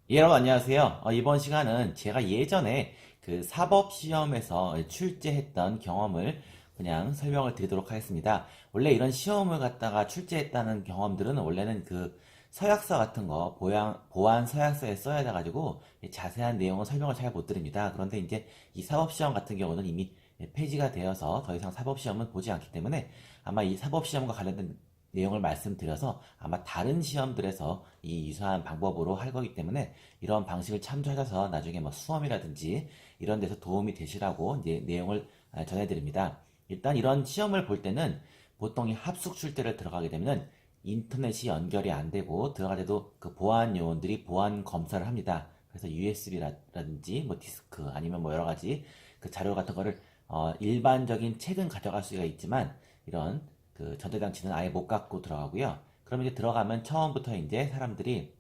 예, 여러분 안녕하세요. 이번 시간은 제가 예전에 그 사법시험에서 출제했던 경험을 그냥 설명을 드리도록 하겠습니다. 원래 이런 시험을 갖다가 출제했다는 경험들은 원래는 그 서약서 같은 거, 보안 서약서에 써야 돼가지고 자세한 내용은 설명을 잘 못 드립니다. 그런데 이제 이 사법시험 같은 경우는 이미 폐지가 되어서 더 이상 사법시험은 보지 않기 때문에 아마 이 사법시험과 관련된 내용을 말씀드려서 아마 다른 시험들에서 이 유사한 방법으로 할 거기 때문에 이런 방식을 참조하셔서 나중에 뭐 수험이라든지 이런 데서 도움이 되시라고 이제 내용을 전해드립니다. 일단 이런 시험을 볼 때는 보통 이 합숙 출제를 들어가게 되면 인터넷이 연결이 안 되고 들어갈 때도 그 보안 요원들이 보안 검사를 합니다. 그래서 USB라든지 뭐 디스크 아니면 뭐 여러 가지 그 자료 같은 거를 일반적인 책은 가져갈 수가 있지만 이런 그 전자장치는 아예 못 갖고 들어가고요. 그럼 이제 들어가면 처음부터 이제 사람들이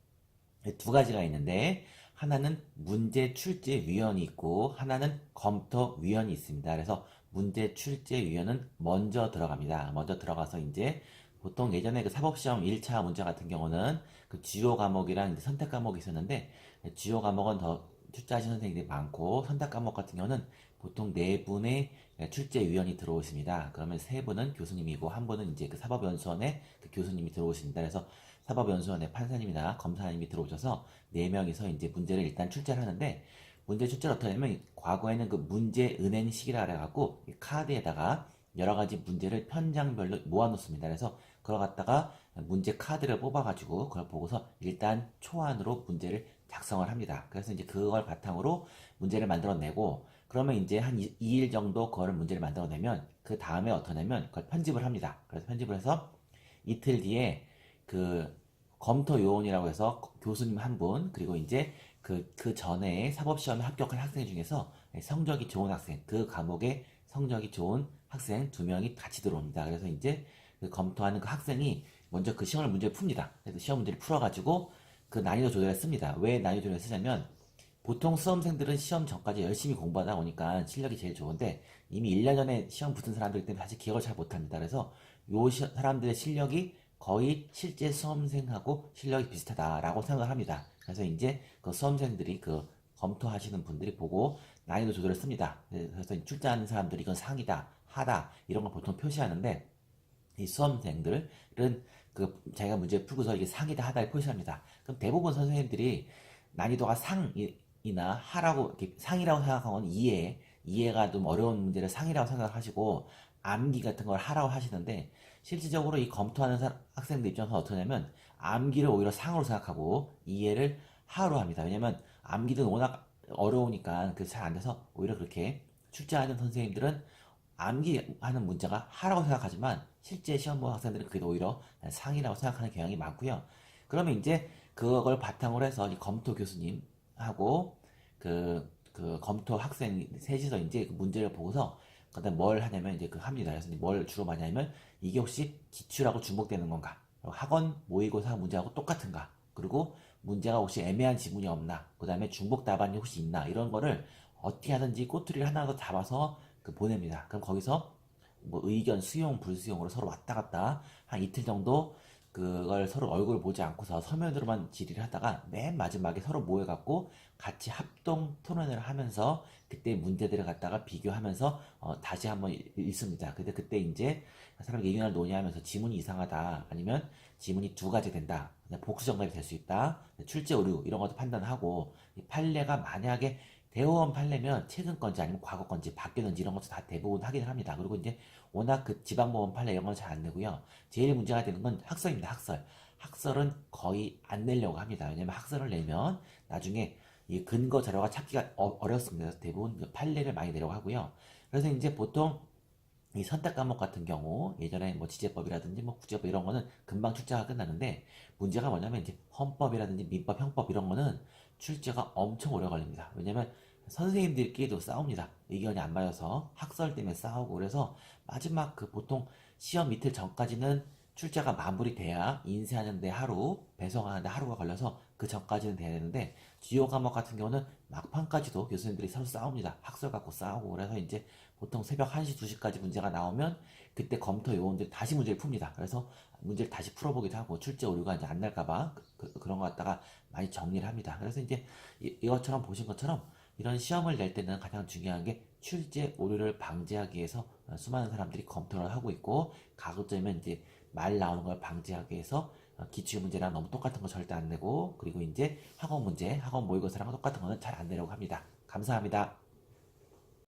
두 가지가 있는데 하나는 문제 출제 위원이 있고 하나는 검토 위원이 있습니다. 그래서 문제 출제 위원은 먼저 들어갑니다. 먼저 들어가서 이제 보통 예전에 그 사법시험 1차 문제 같은 경우는 그 주요 과목이랑 이제 선택 과목이 있었는데 주요 과목은 더 출제하신 선생님들이 많고 선택 과목 같은 경우는 보통 네 분의 출제위원이 들어오십니다. 그러면 세 분은 교수님이고 한 분은 이제 그 사법연수원의 그 교수님이 들어오십니다. 그래서 사법연수원의 판사님이나 검사님이 들어오셔서 네 명이서 이제 문제를 일단 출제를 하는데 문제 출제를 어떻게 하냐면 과거에는 그 문제 은행식이라 그래갖고 카드에다가 여러 가지 문제를 편장별로 모아놓습니다. 그래서 그걸 갖다가 문제 카드를 뽑아가지고 그걸 보고서 일단 초안으로 문제를 작성을 합니다. 그래서 이제 그걸 바탕으로 문제를 만들어내고 그러면 이제 한 2일 정도 그거를 문제를 만들어내면 그 다음에 어떻게 하냐면 그걸 편집을 합니다. 그래서 편집을 해서 이틀 뒤에 그 검토 요원이라고 해서 교수님 한 분, 그리고 이제 그 전에 사법시험에 합격한 학생 중에서 성적이 좋은 학생, 그 과목에 성적이 좋은 학생 두 명이 같이 들어옵니다. 그래서 이제 그 검토하는 그 학생이 먼저 그 시험을 문제를 풉니다. 그래서 시험 문제를 풀어가지고 그 난이도 조절을 씁니다. 왜 난이도 조절을 쓰냐면 보통 수험생들은 시험 전까지 열심히 공부하다 보니까 실력이 제일 좋은데 이미 1년 전에 시험 붙은 사람들 때문에 사실 기억을 잘 못합니다. 그래서 요 사람들의 실력이 거의 실제 수험생하고 실력이 비슷하다라고 생각을 합니다. 그래서 이제 그 수험생들이 그 검토하시는 분들이 보고 난이도 조절을 씁니다. 그래서 출제하는 사람들이 이건 상이다, 하다 이런 걸 보통 표시하는데 이 수험생들은 그 자기가 문제 풀고서 이게 상이다 하다를 표시합니다. 그럼 대부분 선생님들이 난이도가 상이나 하라고 이렇게 상이라고 생각하면 이해가 좀 어려운 문제를 상이라고 생각하시고 암기 같은 걸 하라고 하시는데 실질적으로 이 검토하는 학생들 입장에서 어떻게 하냐면 암기를 오히려 상으로 생각하고 이해를 하로 합니다. 왜냐면 암기는 워낙 어려우니까 그 잘 안 돼서 오히려 그렇게 출제하는 선생님들은 암기하는 문제가 하라고 생각하지만 실제 시험 보는 학생들은 그게 오히려 상이라고 생각하는 경향이 많고요. 그러면 이제 그걸 바탕으로 해서 이 검토 교수님하고 그 검토 학생 셋이서 이제 그 문제를 보고서 그다음 뭘 하냐면 이제 그 합니다. 그래서 뭘 주로 많이 하냐면 이게 혹시 기출하고 중복되는 건가? 학원 모의고사 문제하고 똑같은가? 그리고 문제가 혹시 애매한 지문이 없나? 그 다음에 중복 답안이 혹시 있나? 이런 거를 어떻게 하든지 꼬투리를 하나 더 잡아서 그 보냅니다. 그럼 거기서 뭐 의견 수용 불수용으로 서로 왔다 갔다 한 이틀 정도 그걸 서로 얼굴 보지 않고서 서면으로만 질의를 하다가 맨 마지막에 서로 모여갖고 같이 합동 토론을 하면서 그때 문제들을 갖다가 비교하면서 다시 한번 읽습니다. 근데 그때 이제 사람이 의견을 논의하면서 지문이 이상하다 아니면 지문이 두 가지 된다. 복수 정답이 될 수 있다. 출제 오류 이런 것도 판단하고 판례가 만약에 대법원 판례면 최근 건지 아니면 과거 건지 바뀌었는지 이런 것도 다 대부분 확인을 합니다. 그리고 이제 워낙 그 지방법원 판례 이런 건 잘 안 내고요. 제일 문제가 되는 건 학설입니다. 학설. 학설은 거의 안 내려고 합니다. 왜냐면 학설을 내면 나중에 이 근거 자료가 찾기가 어렵습니다. 그래서 대부분 그 판례를 많이 내려고 하고요. 그래서 이제 보통 이 선택 과목 같은 경우 예전에 뭐 지제법이라든지 뭐 국제법 이런 거는 금방 출제가 끝나는데 문제가 뭐냐면 이제 헌법이라든지 민법, 형법 이런 거는 출제가 엄청 오래 걸립니다. 왜냐면 선생님들끼리도 싸웁니다. 의견이 안 맞아서 학설 때문에 싸우고 그래서 마지막 그 보통 시험 이틀 전까지는 출제가 마무리돼야 인쇄하는데 하루, 배송하는데 하루가 걸려서 그 전까지는 돼야 되는데 주요 과목 같은 경우는 막판까지도 교수님들이 서로 싸웁니다. 학설 갖고 싸우고 그래서 이제 보통 새벽 1시, 2시까지 문제가 나오면 그때 검토 요원들이 다시 문제를 풉니다. 그래서 문제를 다시 풀어보기도 하고 출제 오류가 이제 안 날까봐 그런 거 갖다가 많이 정리를 합니다. 그래서 이제 이것처럼 보신 것처럼 이런 시험을 낼 때는 가장 중요한 게 출제 오류를 방지하기 위해서 수많은 사람들이 검토를 하고 있고 가급적이면 이제 말 나오는 걸 방지하기 위해서 기출 문제랑 너무 똑같은 거 절대 안 내고 그리고 이제 학원 문제, 학원 모의고사랑 똑같은 거는 잘 안 내려고 합니다. 감사합니다.